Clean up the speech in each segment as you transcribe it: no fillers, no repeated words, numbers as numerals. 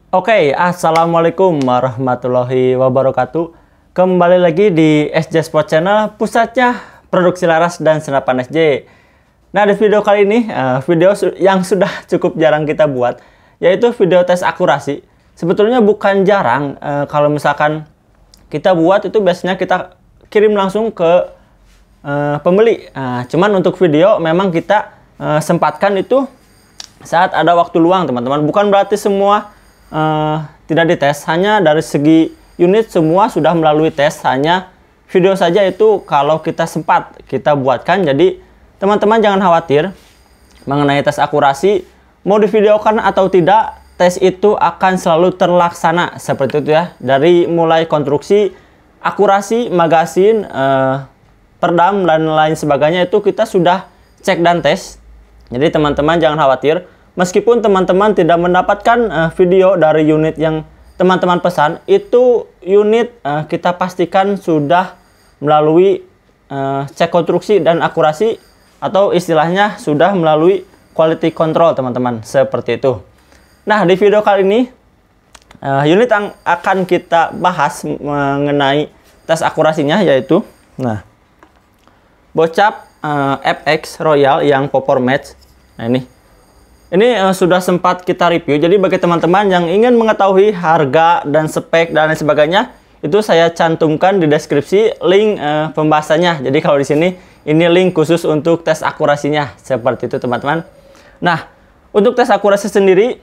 Oke, assalamualaikum warahmatullahi wabarakatuh. Kembali lagi di SJ Sport Channel, pusatnya produksi laras dan senapan SJ. Nah, di video kali ini, video yang sudah cukup jarang kita buat, yaitu video tes akurasi. Sebetulnya bukan jarang, kalau misalkan kita buat itu biasanya kita kirim langsung ke pembeli. Cuman untuk video memang kita sempatkan itu saat ada waktu luang, teman-teman. Bukan berarti semua tidak dites, hanya dari segi unit semua sudah melalui tes, hanya video saja itu kalau kita sempat kita buatkan. Jadi teman-teman jangan khawatir mengenai tes akurasi, mau divideokan atau tidak, tes itu akan selalu terlaksana seperti itu ya. Dari mulai konstruksi, akurasi, magasin, perdam dan lain sebagainya itu kita sudah cek dan tes. Jadi teman-teman jangan khawatir. Meskipun teman-teman tidak mendapatkan video dari unit yang teman-teman pesan, itu unit kita pastikan sudah melalui cek konstruksi dan akurasi, atau istilahnya sudah melalui quality control, teman-teman, seperti itu. Nah, di video kali ini unit yang akan kita bahas mengenai tes akurasinya yaitu Bocap FX Royal yang Popor Match. Nah, ini sudah sempat kita review. Jadi bagi teman-teman yang ingin mengetahui harga dan spek dan lain sebagainya, itu saya cantumkan di deskripsi link pembahasannya. Jadi kalau di sini ini link khusus untuk tes akurasinya, seperti itu teman-teman. Nah, untuk tes akurasi sendiri,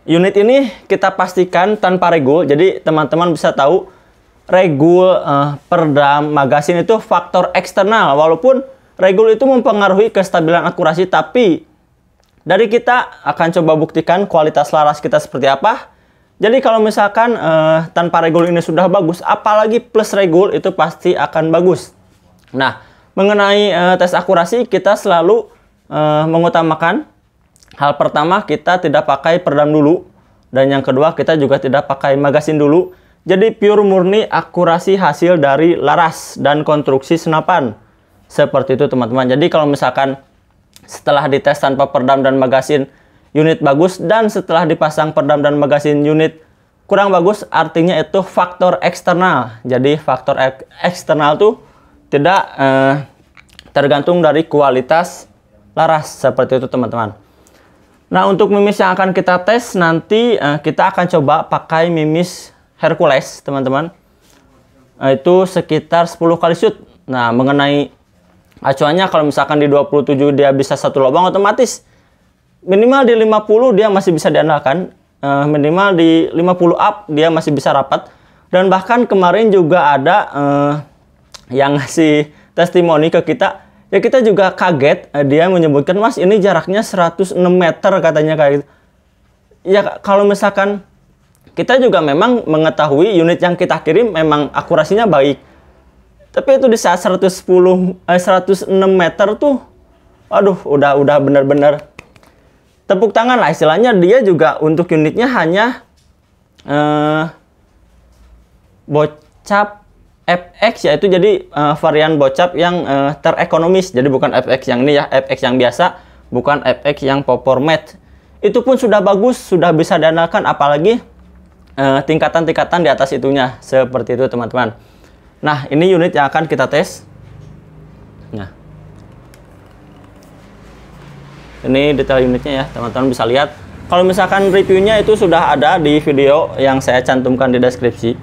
unit ini kita pastikan tanpa regul. Jadi teman-teman bisa tahu regul, perdam, magasin itu faktor eksternal. Walaupun regul itu mempengaruhi kestabilan akurasi, tapi dari kita akan coba buktikan kualitas laras kita seperti apa. Jadi kalau misalkan tanpa regul ini sudah bagus, apalagi plus regul itu pasti akan bagus. Nah, mengenai tes akurasi kita selalu mengutamakan hal pertama, kita tidak pakai perdam dulu. Dan yang kedua, kita juga tidak pakai magasin dulu. Jadi pure murni akurasi hasil dari laras dan konstruksi senapan. Seperti itu teman-teman. Jadi kalau misalkan setelah dites tanpa perdam dan magasin unit bagus, dan setelah dipasang perdam dan magasin unit kurang bagus, artinya itu faktor eksternal. Jadi faktor eksternal tuh tidak tergantung dari kualitas laras, seperti itu teman-teman. Nah, untuk mimis yang akan kita tes nanti kita akan coba pakai mimis Hercules, teman-teman. Itu sekitar 10 kali shoot. Nah, mengenai acuannya, kalau misalkan di 27 dia bisa satu lubang, otomatis minimal di 50 dia masih bisa diandalkan, minimal di 50 up dia masih bisa rapat. Dan bahkan kemarin juga ada yang ngasih testimoni ke kita, ya kita juga kaget, dia menyebutkan, "Mas, ini jaraknya 106 meter," katanya kayak gitu. Ya kalau misalkan kita juga memang mengetahui unit yang kita kirim memang akurasinya baik, tapi itu di saat 106 meter tuh, waduh, udah bener-bener tepuk tangan lah istilahnya. Dia juga untuk unitnya hanya Bocap FX, yaitu jadi varian Bocap yang terekonomis. Jadi bukan FX yang ini ya, FX yang biasa, bukan FX yang Popor Match. Itu pun sudah bagus, sudah bisa diandalkan, apalagi tingkatan-tingkatan di atas itunya, seperti itu teman-teman. Nah, ini unit yang akan kita tes. Nah, ini detail unitnya ya, teman-teman bisa lihat. Kalau misalkan reviewnya itu sudah ada di video yang saya cantumkan di deskripsi.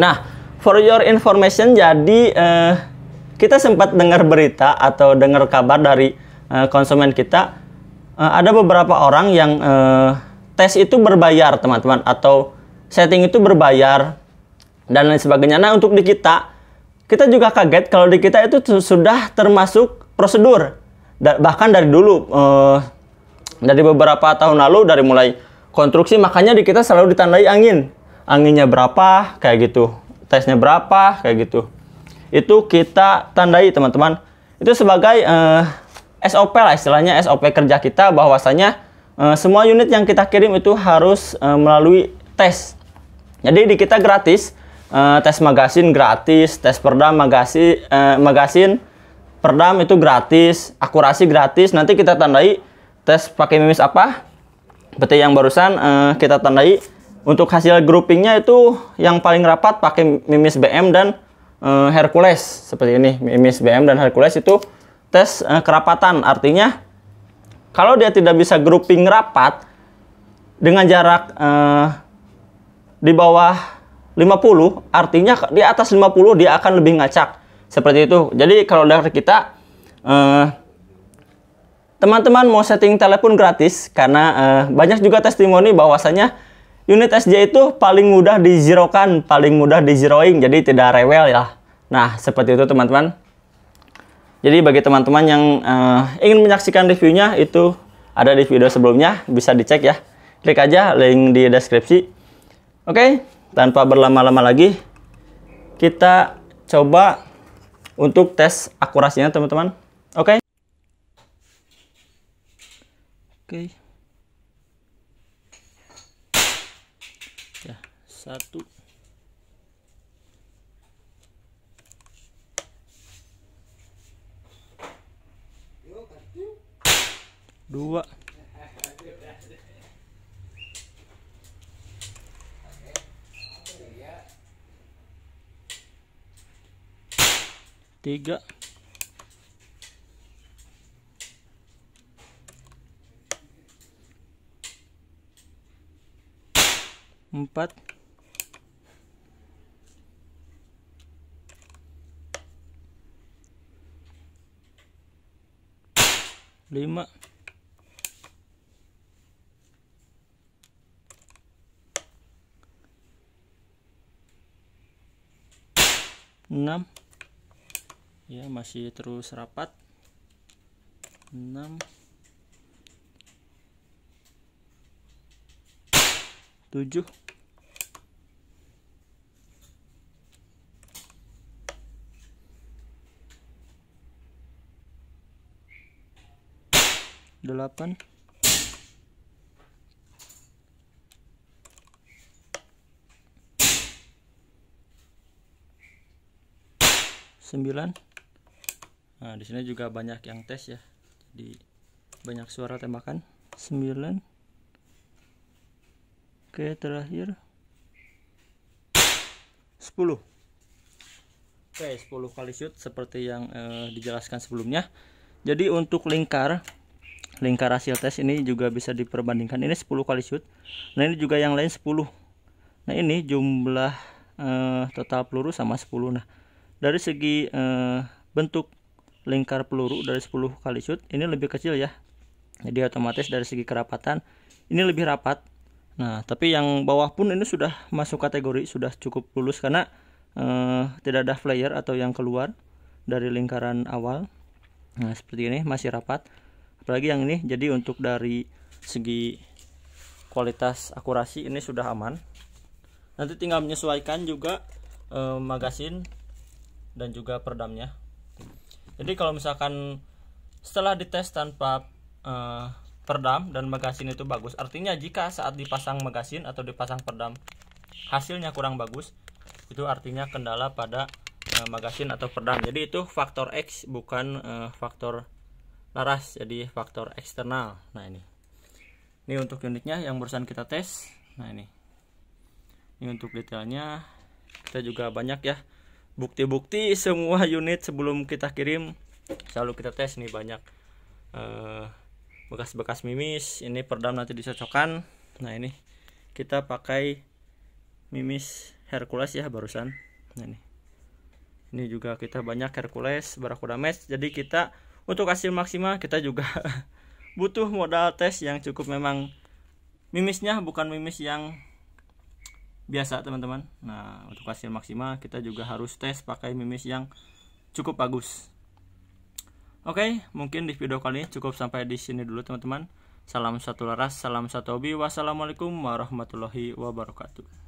Nah, for your information, jadi kita sempat dengar berita atau dengar kabar dari konsumen kita, ada beberapa orang yang tes itu berbayar, teman-teman, atau setting itu berbayar dan lain sebagainya. Nah, untuk di kita juga kaget kalau di kita itu sudah termasuk prosedur. Bahkan dari dulu, dari beberapa tahun lalu, dari mulai konstruksi, makanya di kita selalu ditandai anginnya berapa, kayak gitu, tesnya berapa, kayak gitu. Itu kita tandai, teman-teman. Itu sebagai SOP lah istilahnya, SOP kerja kita, bahwasanya semua unit yang kita kirim itu harus melalui tes. Jadi di kita gratis, tes magasin gratis, tes perdam magasin perdam itu gratis, akurasi gratis. Nanti kita tandai tes pakai mimis apa, seperti yang barusan kita tandai Untuk hasil groupingnya itu yang paling rapat pakai Mimis BM dan Hercules seperti ini. Mimis BM dan Hercules itu tes kerapatan, artinya kalau dia tidak bisa grouping rapat dengan jarak di bawah 50, artinya di atas 50 dia akan lebih ngacak seperti itu. Jadi kalau dari kita teman-teman mau setting telepon gratis, karena banyak juga testimoni bahwasanya unit SJ itu paling mudah di-zerokan, paling mudah di-zeroing, jadi tidak rewel ya. Nah, seperti itu teman-teman. Jadi bagi teman-teman yang ingin menyaksikan reviewnya, itu ada di video sebelumnya, bisa dicek ya. Klik aja link di deskripsi. Oke, tanpa berlama-lama lagi, kita coba untuk tes akurasinya teman-teman. Oke. Oke. Ya, 1. 2. 3. 4. 5. 6. Ya, masih terus rapat. 6. 7. 8. 9. Nah, di sini juga banyak yang tes ya. Jadi banyak suara tembakan. 9. Oke, terakhir 10. Oke, 10 kali shoot seperti yang dijelaskan sebelumnya. Jadi untuk lingkar hasil tes ini juga bisa diperbandingkan. Ini 10 kali shoot. Nah, ini juga yang lain 10. Nah, ini jumlah total peluru sama 10. Nah, dari segi bentuk lingkar peluru dari 10 kali shoot ini lebih kecil ya. Jadi otomatis dari segi kerapatan ini lebih rapat. Nah, tapi yang bawah pun ini sudah masuk kategori, sudah cukup lulus karena tidak ada flare atau yang keluar dari lingkaran awal. Nah, seperti ini masih rapat. Apalagi yang ini, jadi untuk dari segi kualitas akurasi ini sudah aman. Nanti tinggal menyesuaikan juga magasin dan juga peredamnya. Jadi kalau misalkan setelah dites tanpa peredam dan magasin itu bagus, artinya jika saat dipasang magasin atau dipasang peredam hasilnya kurang bagus, itu artinya kendala pada magasin atau peredam. Jadi itu faktor X, bukan faktor laras, jadi faktor eksternal. Nah, ini untuk unitnya yang barusan kita tes. Nah, ini untuk detailnya. Kita juga banyak ya bukti-bukti semua unit sebelum kita kirim selalu kita tes. Nih banyak bekas-bekas mimis. Ini peredam nanti dicocokkan. Nah, ini kita pakai mimis Hercules ya barusan. Nah, ini juga kita banyak Hercules, Barracuda Match. Jadi kita untuk hasil maksimal kita juga butuh modal tes yang cukup. Memang mimisnya bukan mimis yang biasa teman-teman. Nah, untuk hasil maksimal kita juga harus tes pakai mimis yang cukup bagus. Oke, mungkin di video kali ini cukup sampai di sini dulu teman-teman. Salam satu laras, salam satu hobi. Wassalamualaikum warahmatullahi wabarakatuh.